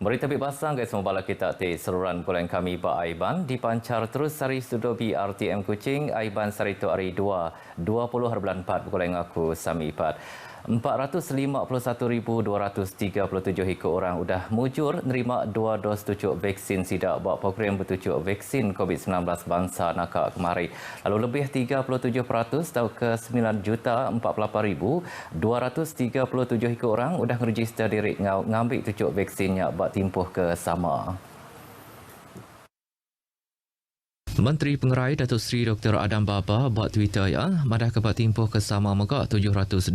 Berita Big Pasang guys, membala kita seluruhan bulan kami Pak Aiban dipancar terus sari studio BRTM Kuching Aiban Sarito Ari 2 20/4 bulan aku Sami 4 451,237 ekor orang sudah mujur nerima 2 dos tucuk vaksin sidak buat program bertucuk vaksin COVID-19 bangsa nakak kemari. Lalu lebih 37% atau ke 9,048,237 ekor orang sudah register diri ngambil tucuk vaksinnya buat timpuh ke sama. Menteri Pengerai Datuk Seri Dr. Adam Baba buat Twitter madah kebat timpuh ke sama megak 726,411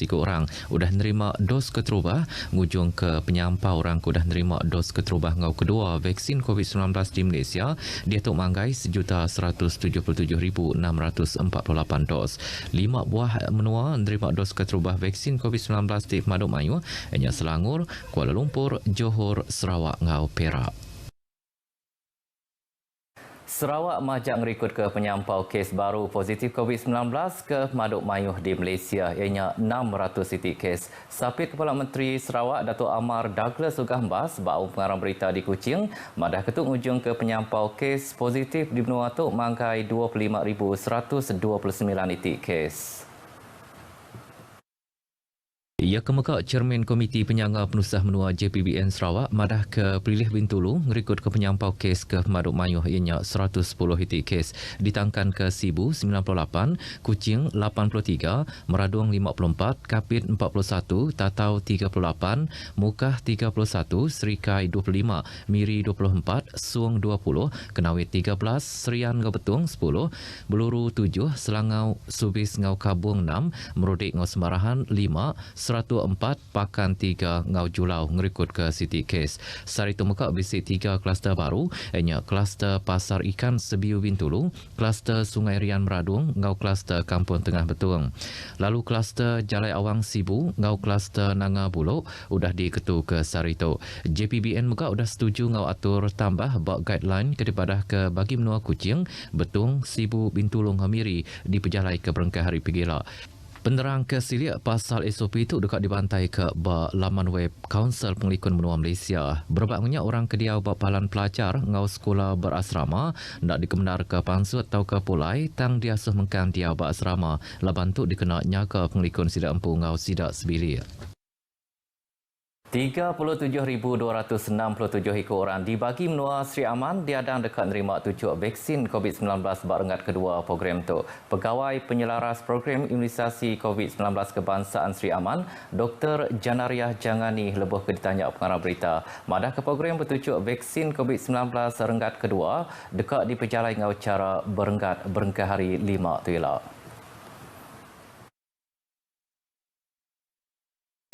ekor orang udah nerima dos keterubah ngujung ke penyampau orang udah nerima dos keterubah ngau kedua vaksin COVID-19 di Malaysia dia tuk manggai 1,177,648 dos. 5 buah menua nerima dos keterubah vaksin COVID-19 di Maduk Mayu hanya Selangor, Kuala Lumpur, Johor, Sarawak ngau Perak. Sarawak majak ngerikut ke penyampau kes baru positif COVID-19 ke Maduk Mayuh di Malaysia ianya 600 titik kes. Sapit Kepala Menteri Sarawak Datuk Amar Douglas Sugambas bau pengarang berita di Kuching madah ketuk ujung ke penyampau kes positif di benua tu mangkai 25,129 titik kes. Ia kemekak Cermin Komiti Penyangga Penusah Menua JPBN Sarawak madah ke Pilih Bintulu ngerikut ke penyampau kes ke Maduk Mayuh ianya 110 titik kes ditangkan ke Sibu 98, Kuching 83, Meraduang 54, Kapit 41, Tatau 38, Mukah 31, Serikai 25, Miri 24, Suong 20, Kenawit 13, Serian Ngau Betung 10, Beluru 7, Selangau Subis Ngau Kabung 6, Merudik Ngau Semarahan 5, 104 Pakan 3 Ngau Julau ngerikut ke City Case. Sarito Mekak bisik 3 kluster baru ianya kluster Pasar Ikan Sebiu Bintulu, kluster Sungai Rian Meradung, ngau kluster Kampung Tengah Betung. Lalu kluster Jalai Awang Sibu, ngau kluster Nanga Bulok udah diketu ke Sarito. JPBN Mekak udah setuju ngau atur tambah buat guideline kepada ke bagi menua Kuching, Betung, Sibu, Bintulu, Hamiri di pejalai ke Berengkai Hari Pigila. Penerang kesilik pasal SOP itu dekat dibantai ke laman web Kaunsil Pengelikun Menua Malaysia. Berbaknya orang kediau bapalan pelajar ngau sekolah berasrama nak dikebenar ke pansut atau ke pulai tang diasuh mengkan dia berasrama. Laban tu dikena nyaga pengelikun sidak empu ngau sidak sebilik. 37,267 ekor orang dibagi menua Sri Aman diadang dekat nerima tucuk vaksin COVID-19 barengat kedua program tu. Pegawai penyelaras program imunisasi COVID-19 kebangsaan Sri Aman, Dr. Janariah Jangani lebih ke ditanya pengarah berita. Madah ke program bertucuk vaksin COVID-19 renggat kedua dekat di pejalai ngau cara berenggat Berengkai Hari 5 tu ialah.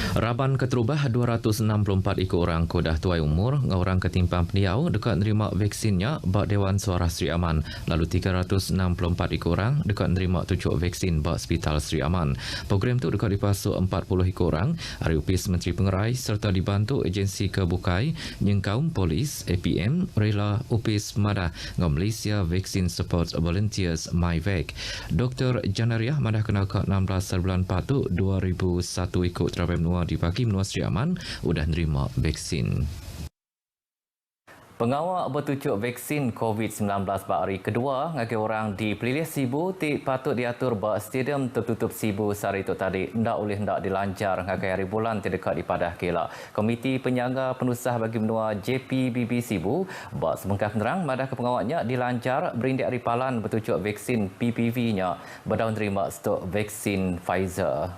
Raban keterubah 264 ekor orang kodah tuai umur orang ketimpang peniau dekat nerima vaksinnya bak Dewan Suara Sri Aman. Lalu 364 ekor orang dekat nerima tucuk vaksin bak Hospital Sri Aman. Program tu dekat dipasuk 40 ekor orang Hari Upis Menteri Pengerai serta dibantu agensi kebukai Nyengkaum Polis, APM, Rela Upis Madah ngau Malaysia Vaccine Support Volunteers MyVac. Dr. Janariah madah kena ke 16 bulan 4 2001 ikut terapai menua di bagi menua Sri Aman sudah nerima vaksin. Pengawal bertucuk vaksin COVID-19 bak hari kedua ngagi orang di Pelilih Sibu patut diatur bak stadium tertutup Sibu Sarito tadi ndak dilancar ngagi hari bulan terdekat di Padah Kelak. Komiti Penyangga Penusah bagi menua JPBB Sibu bak sebengkah penerang madah ke pengawalnya dilancar berindik hari palan bertucuk vaksin PPV-nya berdaun terima stok vaksin Pfizer.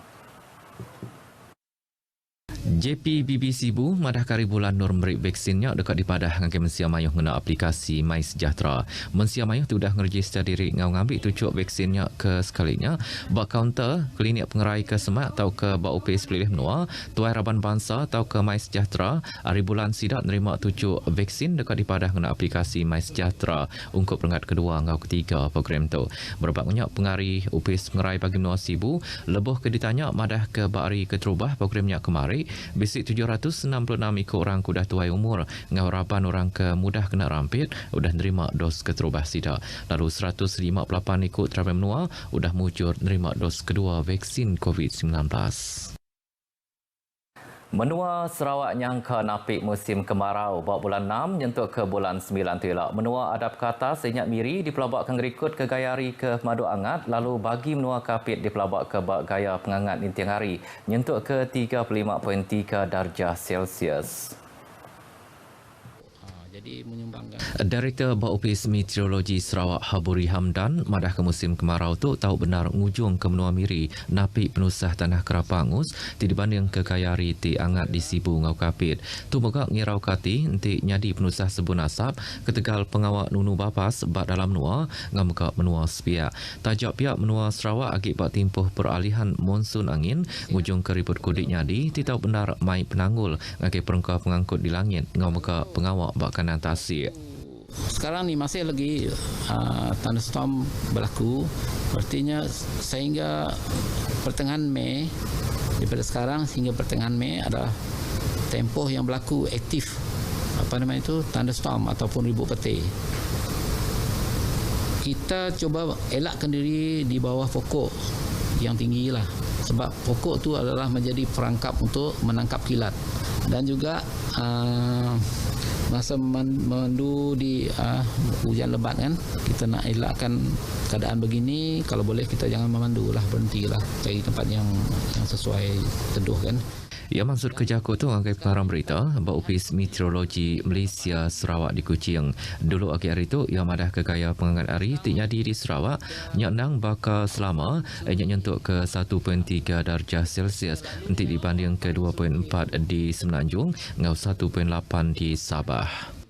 JPBB Sibu madah kari bulan nur merik vaksinnya dekat di Padah dengan Mensia Mayuh guna aplikasi My Sejahtera. Mensia Mayuh tu dah ngeregister diri ngau ngambil tucuk vaksinnya ke sekalinya bak kaunter klinik pengerai ke Semak atau ke bak UPS Pelilih Menua, Tuai Raban Bangsa atau ke My Sejahtera. Hari bulan sidak nerima tucuk vaksin dekat di Padah guna aplikasi My Sejahtera untuk peringkat kedua ngau ketiga program tu. Berbaknya pengari UPS pengerai bagi Menua Sibu lebih ke ditanya madah ke bak hari keterubah programnya kemari. Bisik 766 ekor orang kudah tuai umur ngau rapan orang ke mudah kena rampit udah nerima dos keterubah sidak. Lalu 158 ekor terapai menua udah mujur nerima dos kedua vaksin COVID-19. Menua Sarawak nyangka napik musim kemarau bawa bulan 6 nyentuh ke bulan 9 tu elak. Menua adap ke atas senyap miri di pelabak Kengerikut ke Gayari ke Madu Angat lalu bagi menua kapit di pelabak ke Bak Gaya Pengangat Intiang Hari nyentuh ke 35.3 darjah Celsius. Jadi menyumbangkan. Direktur Baupis Meteorologi Sarawak Haburi Hamdan madah ke musim kemarau tu tahu benar ngujung ke menua miri napik penusah tanah Kerapangus dibanding ke Gayari ti angat di Sibu ngau kapit. Tu moga ngirau kati enti nyadi penusah sebun asap ketegal pengawak nunu bapas bak dalam menua ngamuka menua sepia. Tajak pihak menua Sarawak agik bak timpuh peralihan monsun angin ngujung ke ribut kudik nyadi ti tahu benar mai penanggul ngaki perengkau pengangkut di langit ngamuka pengawak bak kanan tasik. Sekarang ni masih lagi thunderstorm berlaku. Artinya sehingga pertengahan Mei, daripada sekarang sehingga pertengahan Mei adalah tempoh yang berlaku aktif thunderstorm ataupun ribut petir. Kita cuba elakkan diri di bawah pokok yang tinggi lah. Sebab pokok tu adalah menjadi perangkap untuk menangkap kilat. Dan juga masa memandu di hujan lebat kan, kita nak elakkan keadaan begini. Kalau boleh kita jangan memandu lah, berhentilah, cari tempat yang sesuai teduh kan. Ia maksud kejaku tu angkai pengarang berita Baupis Meteorologi Malaysia Sarawak di Kuching. Dulu akhir hari tu ia madah ke Gaya Pengangat Hari ti nyadi di Sarawak nyak nang bakal selama nyak nyentuk ke 1.3 darjah Celsius nanti dibanding ke 2.4 di Semenanjung ngau 1.8 di Sabah.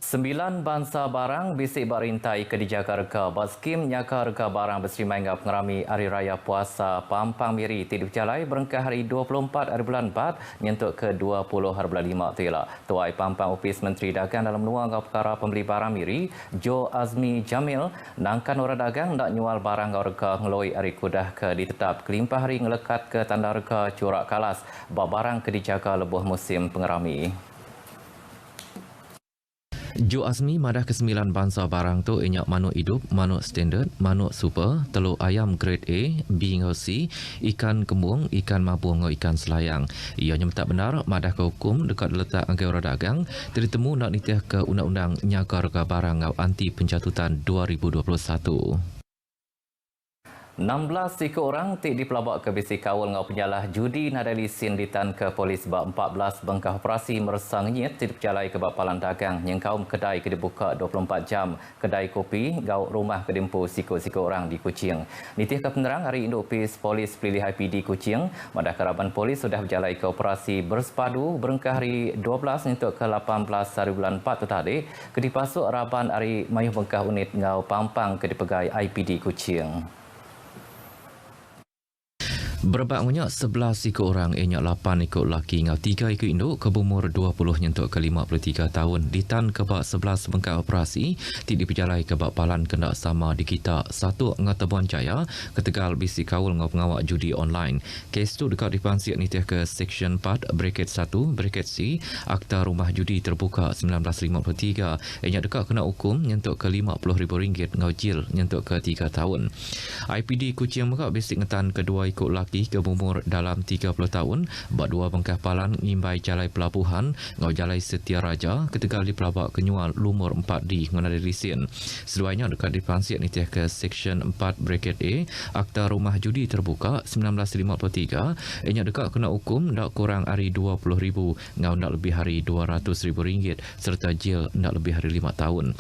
9 bangsa barang bisik barintai ke dijaga rega baskim nyaka rega barang berserimai ngau pengerami Hari Raya Puasa Pampang Miri ti diperjalai berengkah hari 24 hari bulan 4 nyentuk ke 20 hari bulan 5 tu elak. Tuai Pampang Opis Menteri Dagang dalam menua ngau perkara pembeli barang Miri Jo Azmi Jamil nangkan orang dagang nak nyual barang ngau rega ngeloi hari kudah ke ditetap kelimpah hari ngelekat ke tanda rega Corak Kalas barang ke dijaga lebuh musim pengerami. Jo Azmi madah ke-9 bangsa barang tu inyak manuk hidup, manuk standard, manuk super, telur ayam grade A, B ngau C, ikan kembung, ikan mabung ngau ikan selayang. Ia tak benar madah ke hukum dekat letak angkai orang dagang ditemu nak nitih ke undang-undang nyaga rega barang ngau anti pencatutan 2021. 16 ekor orang tik dipelabak ke bisi kawal ngau penyalah judi nadali sin ditan ke polis bab 14 bengkah operasi meresang nyet tik diperjalai ke bab palan dagang yang kaum kedai ke dibuka 24 jam kedai kopi ngau rumah kedempu siko-siko orang di Kuching. Nitih ke penerang hari Indopis Polis Pelilih IPD Kuching madah keraban polis sudah berjalai ke operasi bersepadu berengkah hari 12 untuk ke 18 hari bulan 4 tu tadi ke dipasuk raban hari mayuh bengkah unit ngau Pampang ke dipegai IPD Kuching. Berbaknya 11 ekor orang enyak 8 ekor lelaki ngau 3 ekor induk ke umur 20 nyentuk ke 53 tahun ditan ke bak 11 bengkak operasi ti diperjalai ke bak palan kendak sama di kita 1 ngau Tebuan Jaya ketegal bisi kawul ngau pengawak judi online. Kes tu dekat dipansik nitih ke Seksyen 4 bracket 1 bracket C Akta Rumah Judi Terbuka 1953 enyak dekat kena hukum nyentuk ke RM50,000 ngau jil nyentuk ke 3 tahun. IPD Kuching mekak bisik ngetan kedua ekor lelaki ke umur dalam 30 tahun bak 2 bengkah palan ngimbai jalai pelabuhan ngau jalai Setia Raja ketegal di pelabak kenyual lumur 4D ngonada lisin. Seduanya dekat dipansik nitih ke Seksyen 4 bracket A Akta Rumah Judi Terbuka 1953 enyak dekat kena hukum ndak kurang hari RM20,000 ngau ndak lebih hari RM200,000 serta jil ndak lebih hari 5 tahun.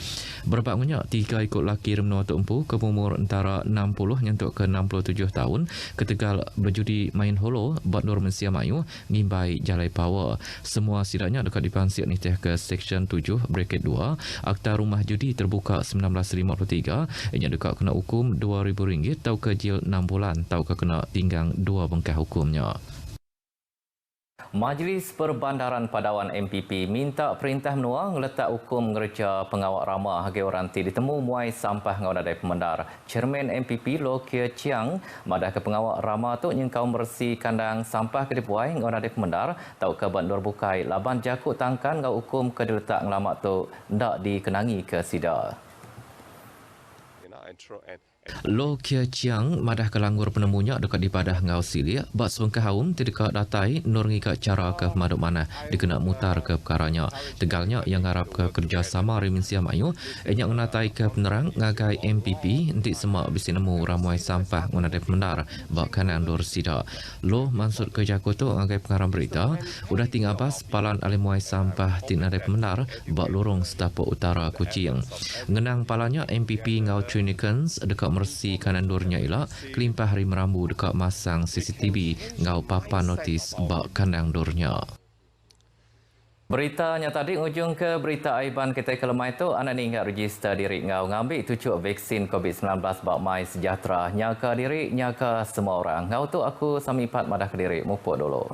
Berbaknya 3 ekor lelaki remnua tumpu ke umur antara 60 nyentuk ke 67 tahun ketegal berjudi main holo buat Nur Mensia Mayu ngimbai jalai power. Semua sidaknya dekat dipansik nitih ke Seksyen 7 bracket 2 Akta Rumah Judi Terbuka 1953 yang dekat kena hukum RM2,000 tau ke jil 6 bulan tau ke kena pinggang 2 bengkah hukumnya. Majlis Perbandaran Padawan MPP minta Perintah Menua ngeletak hukum ngerja pengawak ramah hagi orang ti ditemu muai sampah ngau nadai pemendar. Chairman MPP Loh Kia Chiang madah ke pengawak ramah tu nyengkau bersih kandang sampah ke dipuai ngau nadai pemendar tau ke bandor bukai laban jakut tangkan ngau hukum ke diletak ngelamak tu ndak dikenangi ke sida. Lo Kia Chiang madah kelanggur penemunya dekat di padah ngau silia bak sebengkah haum tidak datai nur ngika cara ke maduk mana dikena mutar ke perkaranya tegalnya yang harap ke kerjasama Rimin Siam Ayu enyak menatai ke penerang ngagai MPP nanti semua bisi nemu ramai sampah menadai pemendar bak kanan dor sida lo mansur ke Jakarta ngagai pengarang berita udah tinggal bas palan alimuai sampah tinadai pemendar bak lorong setapak utara Kuching ngenang palanya MPP ngau Trinikens dekat mersi kanan dornya ialah kelimpah hari merambu dekat masang CCTV ngau papan notis bak kandang dornya. Beritanya tadi ujung ke berita aiban kita kelemah itu anak ni ingat register diri ngau ngambil tujuh vaksin COVID-19 bak mai sejahtera nyaka diri nyaka semua orang. Ngau tu aku samipat madah ke diri mupuk dulu.